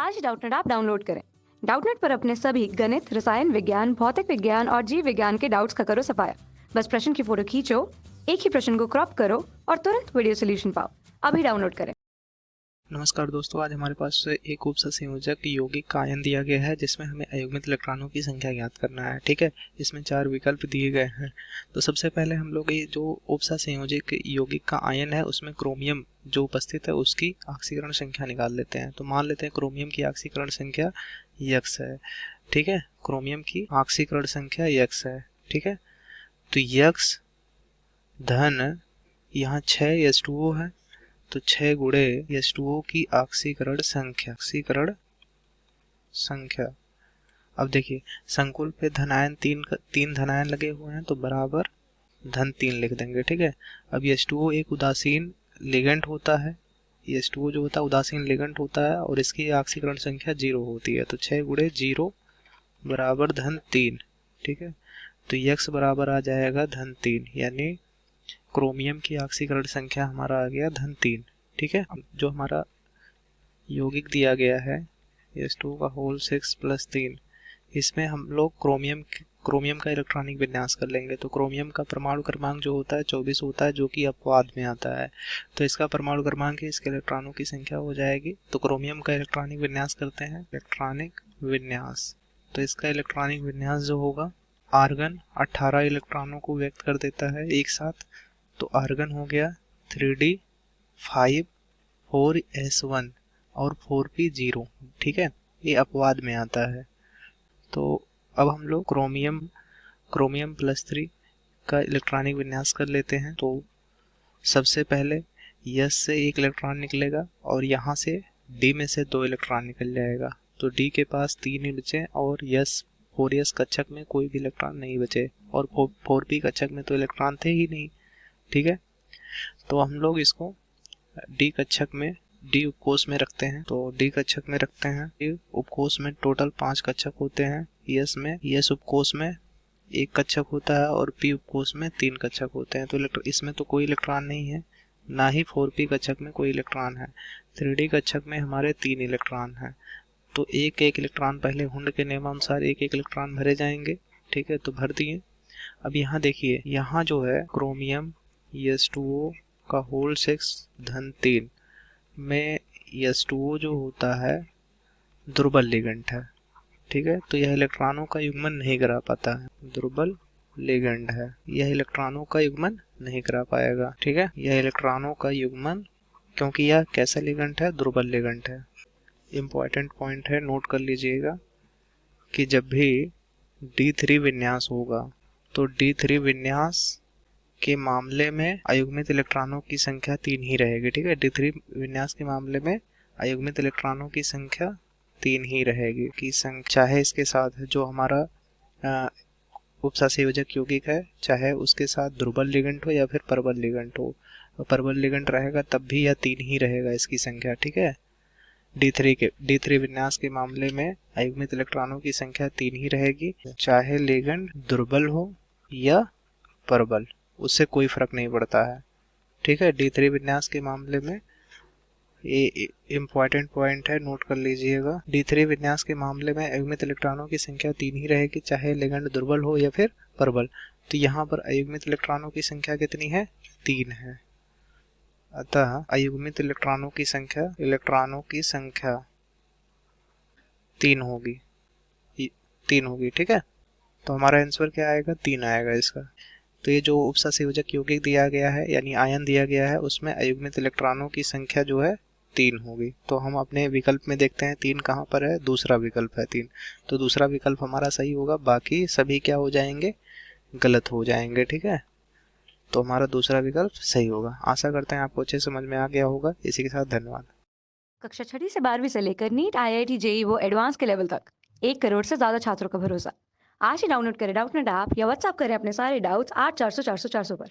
आज ही Doubtnut app download करें। Doubtnut पर अपने सभी गणित, रसायन विज्ञान, भौतिक विज्ञान और जीव विज्ञान के डाउट्स का करो सफाया। बस प्रश्न की फोटो खींचो, एक ही प्रश्न को क्रॉप करो और तुरंत वीडियो सोल्यूशन पाओ। अभी डाउनलोड करें। नमस्कार दोस्तों, आज हमारे पास एक उपसर संयोजक यौगिक का आयन दिया गया है जिसमें हमें अयुग्मित इलेक्ट्रॉनों की संख्या ज्ञात करना है। ठीक है, इसमें 4 विकल्प दिए गए हैं। तो सबसे पहले हम लोग ये जो उपसर संयोजक यौगिक का आयन है उसमें क्रोमियम जो उपस्थित है उसकी ऑक्सीकरण संख्या निकाल लेते हैं। तो मान लेते हैं क्रोमियम की ऑक्सीकरण संख्या यक्स है। ठीक है, क्रोमियम की ऑक्सीकरण संख्या यक्स है। ठीक है, तो यक्स धन यहाँ 6 H2O है, तो 6 गुणे H2O की ऑक्सीकरण संख्या। अब देखिए संकुल पे धनायन तीन धनायन लगे हुए हैं तो बराबर धन 3 लिख देंगे। ठीक है, अब H2O एक उदासीन लिगेंड होता है, H2O जो होता है उदासीन लिगेंड होता है और इसकी ऑक्सीकरण संख्या 0 होती है। तो 6 गुणे 0 बराबर धन 3। ठीक है, तो यक्स बराबर आ जाएगा धन 3, यानी क्रोमियम की ऑक्सीकरण संख्या हमारा आ गया धन 3। ठीक है, जो हमारा यौगिक दिया गया है H2 का होल 6 प्लस 3, इसमें हम लोग क्रोमियम का इलेक्ट्रॉनिक विन्यास कर लेंगे। तो क्रोमियम का परमाणु क्रमांक जो होता है 24 होता है, जो कि अपवाद में आता है। तो इसका परमाणु क्रमांक है, इसके इलेक्ट्रॉनों की संख्या हो जाएगी। तो क्रोमियम का इलेक्ट्रॉनिक विन्यास करते हैं, इलेक्ट्रॉनिक विन्यास। तो इसका इलेक्ट्रॉनिक विन्यास जो होगा, आर्गन 18 इलेक्ट्रॉनों को व्यक्त कर देता है एक साथ। तो आर्गन हो गया 3d5 4s1 और 4p0। ठीक है, ये अपवाद में आता है। तो अब हम लोग क्रोमियम +3 का इलेक्ट्रॉनिक विन्यास कर लेते हैं। तो सबसे पहले यस से 1 इलेक्ट्रॉन निकलेगा और यहाँ से डी में से 2 इलेक्ट्रॉन निकल जाएगा। तो डी के पास 3 ही बचे और यस 4s कक्षक में कोई भी इलेक्ट्रॉन नहीं बचे और 4p कक्षक में तो इलेक्ट्रॉन थे ही नहीं। ठीक है, तो हम लोग इसको डी उपकोष में रखते हैं। तो डी कक्षक में रखते हैं। डी उपकोष में टोटल 5 कक्षक होते हैं। यस उपकोष में 1 कक्षक होता है और पी उपकोष में 3 कक्षक होते हैं। तो इसमें तो कोई इलेक्ट्रॉन नहीं है, ना ही 4p कक्षक में कोई इलेक्ट्रॉन है। 3d कक्षक में हमारे 3 इलेक्ट्रॉन हैं। तो एक इलेक्ट्रॉन पहले हुंड के नियमानुसार एक इलेक्ट्रॉन भरे जाएंगे। ठीक है, तो भर दिए। अब यहाँ देखिए, यहाँ जो है क्रोमियम H2O का होल 6 धन 3 में H2O जो होता है दुर्बल लिगेंड है। ठीक है, तो यह इलेक्ट्रॉनों का युग्मन नहीं करा पाता है, दुर्बल लिगेंड है, यह इलेक्ट्रॉनों का युग्मन नहीं करा पाएगा। ठीक है, यह इलेक्ट्रॉनों का युग्मन, क्योंकि यह कैसा लिगेंड है, दुर्बल लिगेंड है। इम्पॉर्टेंट पॉइंट है, नोट कर लीजिएगा कि जब भी D3 विन्यास होगा तो D3 विन्यास के मामले में अयुग्मित इलेक्ट्रॉनों की संख्या 3 ही रहेगी। ठीक है, D3 विन्यास के मामले में अयुग्मित इलेक्ट्रॉनों की संख्या 3 ही रहेगी की संख्या, चाहे इसके साथ जो हमारा उपसंयोजक यौगिक है, चाहे उसके साथ दुर्बल लिगेंड हो या फिर प्रबल लिगेंड हो। प्रबल लिगेंड रहेगा तब भी यह 3 ही रहेगा इसकी संख्या। ठीक है, D3 विन्यास के मामले में अयुग्मित इलेक्ट्रॉनों की संख्या 3 ही रहेगी, चाहे लिगेंड दुर्बल हो या प्रबल, उससे कोई फर्क नहीं पड़ता है। ठीक है, D3 विन्यास के मामले में ये इम्पॉर्टेंट पॉइंट है, नोट कर लीजिएगा। D3 विन्यास के मामले में अयुग्मित इलेक्ट्रॉनों की संख्या 3 ही रहेगी, चाहे लिगेंड दुर्बल हो या फिर प्रबल। तो यहाँ पर अयुग्मित इलेक्ट्रॉनों की संख्या कितनी है, 3 है। अतः अयुग्मित इलेक्ट्रॉनों की संख्या 3 होगी। ठीक है, तो हमारा आंसर क्या आएगा, 3 आएगा इसका। तो ये जो उपसंयोजक यौगिक दिया गया है, यानी आयन दिया गया है, उसमें अयुग्मित इलेक्ट्रॉनों की संख्या जो है 3 होगी। तो हम अपने विकल्प में देखते हैं 3 कहाँ पर है, दूसरा विकल्प है 3। तो दूसरा विकल्प हमारा सही होगा, बाकी सभी क्या हो जाएंगे, गलत हो जाएंगे। ठीक है, तो हमारा दूसरा विकल्प सही होगा। आशा करते हैं आपको अच्छे समझ में आ गया होगा। इसी के साथ धन्यवाद। कक्षा 6 से 12वीं से लेकर नीट, IIT, JEE वो एडवांस के लेवल तक 1 करोड़ से ज्यादा छात्रों का भरोसा। आज ही डाउनलोड करें डाउटनेट ऐप या व्हाट्सएप करें अपने सारे डाउट्स 8400 400 400 पर।